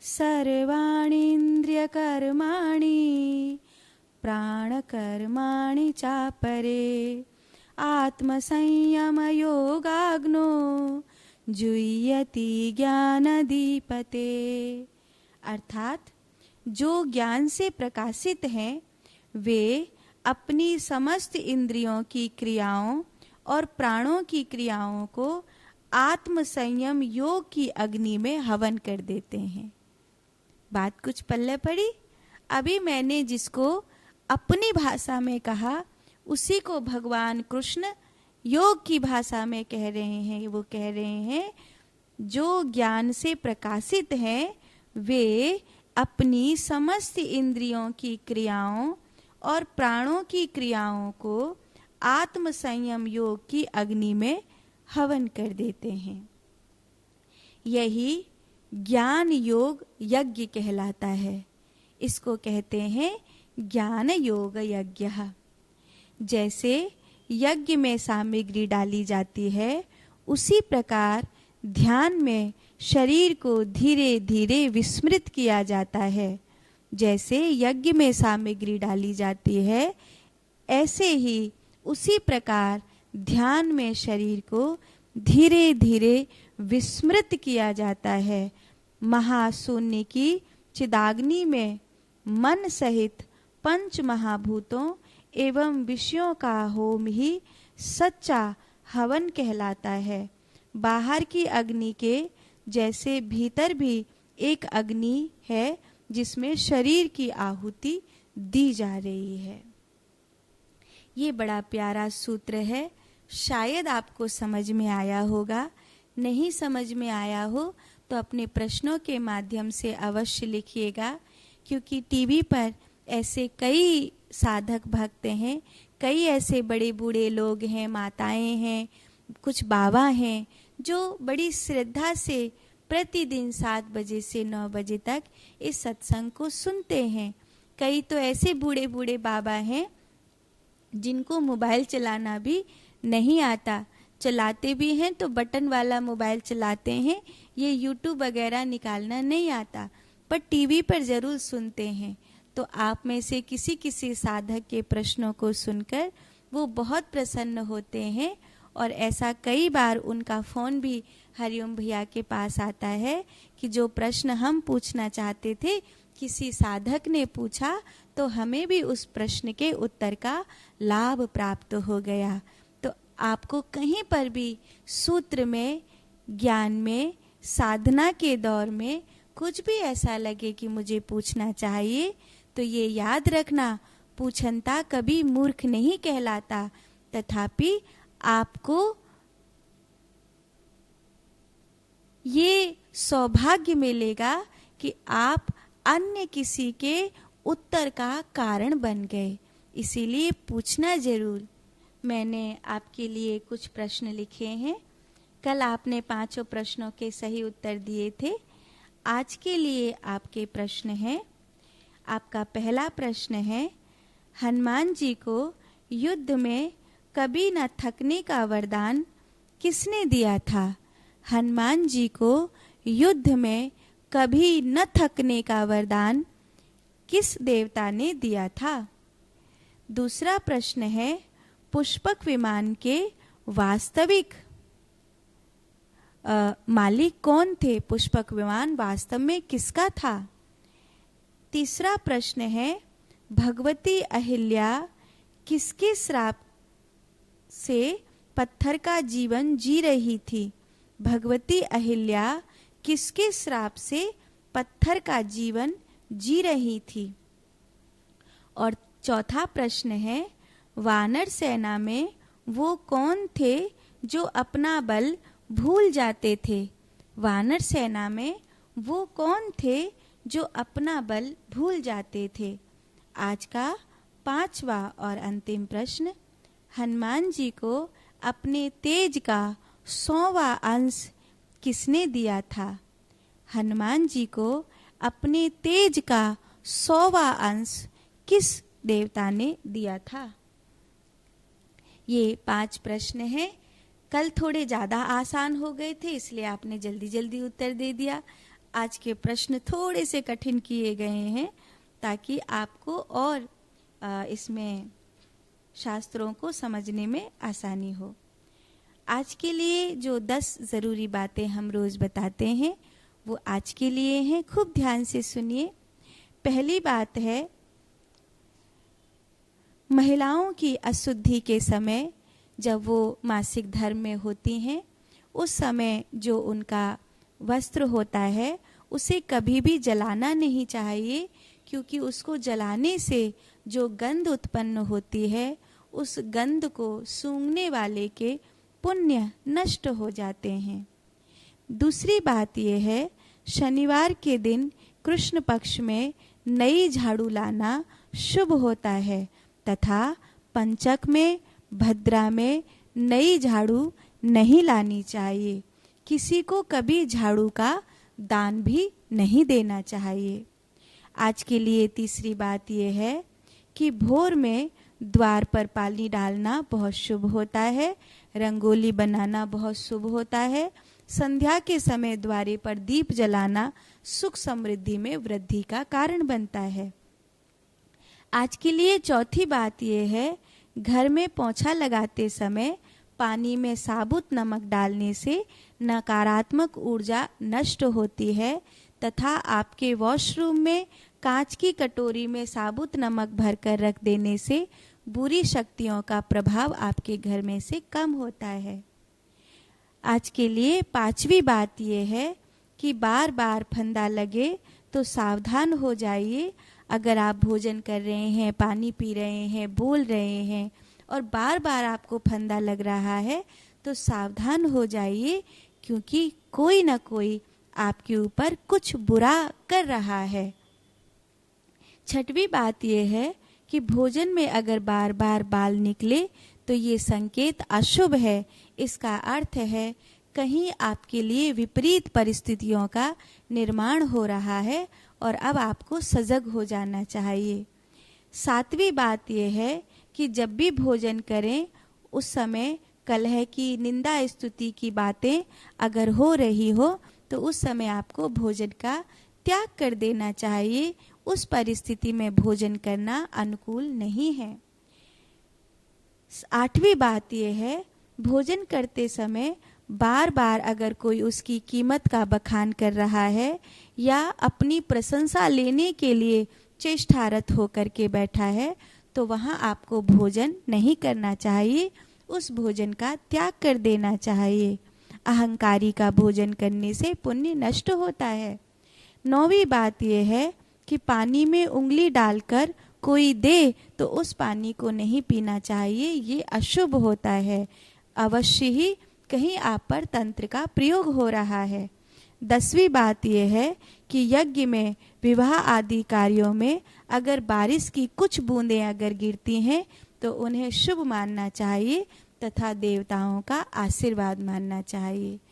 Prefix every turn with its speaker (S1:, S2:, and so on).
S1: सर्वाणीन्द्रियकर्माणि प्राणकर्माणि चापरे आत्मसंयमयोगाग्नो जुह्यति ज्ञानदीपते। अर्थात जो ज्ञान से प्रकाशित हैं वे अपनी समस्त इंद्रियों की क्रियाओं और प्राणों की क्रियाओं को आत्म संयम योग की अग्नि में हवन कर देते हैं। बात कुछ पल्ले पड़ी। अभी मैंने जिसको अपनी भाषा में कहा उसी को भगवान कृष्ण योग की भाषा में कह रहे हैं। वो कह रहे हैं जो ज्ञान से प्रकाशित हैं वे अपनी समस्त इंद्रियों की क्रियाओं और प्राणों की क्रियाओं को आत्म संयम योग की अग्नि में हवन कर देते हैं। यही ज्ञान योग यज्ञ कहलाता है। इसको कहते हैं ज्ञान योग यज्ञ। जैसे यज्ञ में सामग्री डाली जाती है उसी प्रकार ध्यान में शरीर को धीरे धीरे विस्मृत किया जाता है। जैसे यज्ञ में सामग्री डाली जाती है ऐसे ही उसी प्रकार ध्यान में शरीर को धीरे धीरे विस्मृत किया जाता है। महाशून्य की चिदाग्नि में मन सहित पंच महाभूतों एवं विषयों का होम ही सच्चा हवन कहलाता है। बाहर की अग्नि के जैसे भीतर भी एक अग्नि है जिसमें शरीर की आहुति दी जा रही है। ये बड़ा प्यारा सूत्र है। शायद आपको समझ में आया होगा। नहीं समझ में आया हो तो अपने प्रश्नों के माध्यम से अवश्य लिखिएगा, क्योंकि टीवी पर ऐसे कई साधक भक्त हैं, कई ऐसे बड़े बूढ़े लोग हैं, माताएं हैं, कुछ बाबा हैं जो बड़ी श्रद्धा से प्रतिदिन 7 बजे से 9 बजे तक इस सत्संग को सुनते हैं। कई तो ऐसे बूढ़े बूढ़े बाबा हैं जिनको मोबाइल चलाना भी नहीं आता, चलाते भी हैं तो बटन वाला मोबाइल चलाते हैं, ये यूट्यूब वगैरह निकालना नहीं आता, पर टीवी पर ज़रूर सुनते हैं। तो आप में से किसी किसी साधक के प्रश्नों को सुनकर वो बहुत प्रसन्न होते हैं और ऐसा कई बार उनका फ़ोन भी हरिओम भैया के पास आता है कि जो प्रश्न हम पूछना चाहते थे किसी साधक ने पूछा तो हमें भी उस प्रश्न के उत्तर का लाभ प्राप्त हो गया। तो आपको कहीं पर भी सूत्र में, ज्ञान में, साधना के दौर में कुछ भी ऐसा लगे कि मुझे पूछना चाहिए तो ये याद रखना, पूछनता कभी मूर्ख नहीं कहलाता, तथापि आपको ये सौभाग्य मिलेगा कि आप अन्य किसी के उत्तर का कारण बन गए। इसीलिए पूछना जरूर। मैंने आपके लिए कुछ प्रश्न लिखे हैं। कल आपने 5 प्रश्नों के सही उत्तर दिए थे। आज के लिए आपके प्रश्न हैं। आपका पहला प्रश्न है, हनुमान जी को युद्ध में कभी न थकने का वरदान किसने दिया था? हनुमान जी को युद्ध में कभी न थकने का वरदान किस देवता ने दिया था? दूसरा प्रश्न है, पुष्पक विमान के वास्तविक मालिक कौन थे? पुष्पक विमान वास्तव में किसका था? तीसरा प्रश्न है, भगवती अहिल्या किसके श्राप से पत्थर का जीवन जी रही थी? भगवती अहिल्या किसके श्राप से पत्थर का जीवन जी रही थी? और चौथा प्रश्न है, वानर सेना में वो कौन थे जो अपना बल भूल जाते थे? वानर सेना में वो कौन थे जो अपना बल भूल जाते थे? आज का 5वां और अंतिम प्रश्न, हनुमान जी को अपने तेज का 100वां अंश किसने दिया था? हनुमान जी को अपने तेज का 100वां अंश किस देवता ने दिया था? ये 5 प्रश्न हैं। कल थोड़े ज़्यादा आसान हो गए थे, इसलिए आपने जल्दी जल्दी उत्तर दे दिया। आज के प्रश्न थोड़े से कठिन किए गए हैं ताकि आपको और इसमें शास्त्रों को समझने में आसानी हो। आज के लिए जो 10 ज़रूरी बातें हम रोज़ बताते हैं वो आज के लिए हैं। खूब ध्यान से सुनिए। पहली बात है, महिलाओं की अशुद्धि के समय जब वो मासिक धर्म में होती हैं, उस समय जो उनका वस्त्र होता है उसे कभी भी जलाना नहीं चाहिए, क्योंकि उसको जलाने से जो गंध उत्पन्न होती है उस गंध को सूंघने वाले के पुण्य नष्ट हो जाते हैं। दूसरी बात यह है, शनिवार के दिन कृष्ण पक्ष में नई झाड़ू लाना शुभ होता है तथा पंचक में भद्रा में नई झाड़ू नहीं लानी चाहिए। किसी को कभी झाड़ू का दान भी नहीं देना चाहिए। आज के लिए तीसरी बात यह है कि भोर में द्वार पर पानी डालना बहुत शुभ होता है, रंगोली बनाना बहुत शुभ होता है, संध्या के समय द्वारे पर दीप जलाना सुख समृद्धि में वृद्धि का कारण बनता है। आज के लिए चौथी बात यह है, घर में पोंछा लगाते समय पानी में साबुत नमक डालने से नकारात्मक ऊर्जा नष्ट होती है तथा आपके वॉशरूम में कांच की कटोरी में साबुत नमक भरकर रख देने से बुरी शक्तियों का प्रभाव आपके घर में से कम होता है। आज के लिए पांचवी बात यह है कि बार बार फंदा लगे तो सावधान हो जाइए। अगर आप भोजन कर रहे हैं, पानी पी रहे हैं, बोल रहे हैं और बार बार आपको फंदा लग रहा है तो सावधान हो जाइए, क्योंकि कोई ना कोई आपके ऊपर कुछ बुरा कर रहा है। छठवीं बात यह है कि भोजन में अगर बार बार बाल निकले तो ये संकेत अशुभ है। इसका अर्थ है कहीं आपके लिए विपरीत परिस्थितियों का निर्माण हो रहा है और अब आपको सजग हो जाना चाहिए। सातवीं बात यह है कि जब भी भोजन करें उस समय कलह की, निंदा स्तुति की बातें अगर हो रही हो तो उस समय आपको भोजन का त्याग कर देना चाहिए। उस परिस्थिति में भोजन करना अनुकूल नहीं है। आठवीं बात यह है, भोजन करते समय बार बार अगर कोई उसकी कीमत का बखान कर रहा है या अपनी प्रशंसा लेने के लिए चेष्टारत होकर के बैठा है तो वहाँ आपको भोजन नहीं करना चाहिए, उस भोजन का त्याग कर देना चाहिए। अहंकारी का भोजन करने से पुण्य नष्ट होता है। नौवीं बात यह है कि पानी में उंगली डालकर कोई दे तो उस पानी को नहीं पीना चाहिए, ये अशुभ होता है। अवश्य ही कहीं आप पर तंत्र का प्रयोग हो रहा है। 10वीं बात यह है कि यज्ञ में, विवाह आदि कार्यों में अगर बारिश की कुछ बूंदें अगर गिरती हैं तो उन्हें शुभ मानना चाहिए तथा देवताओं का आशीर्वाद मानना चाहिए।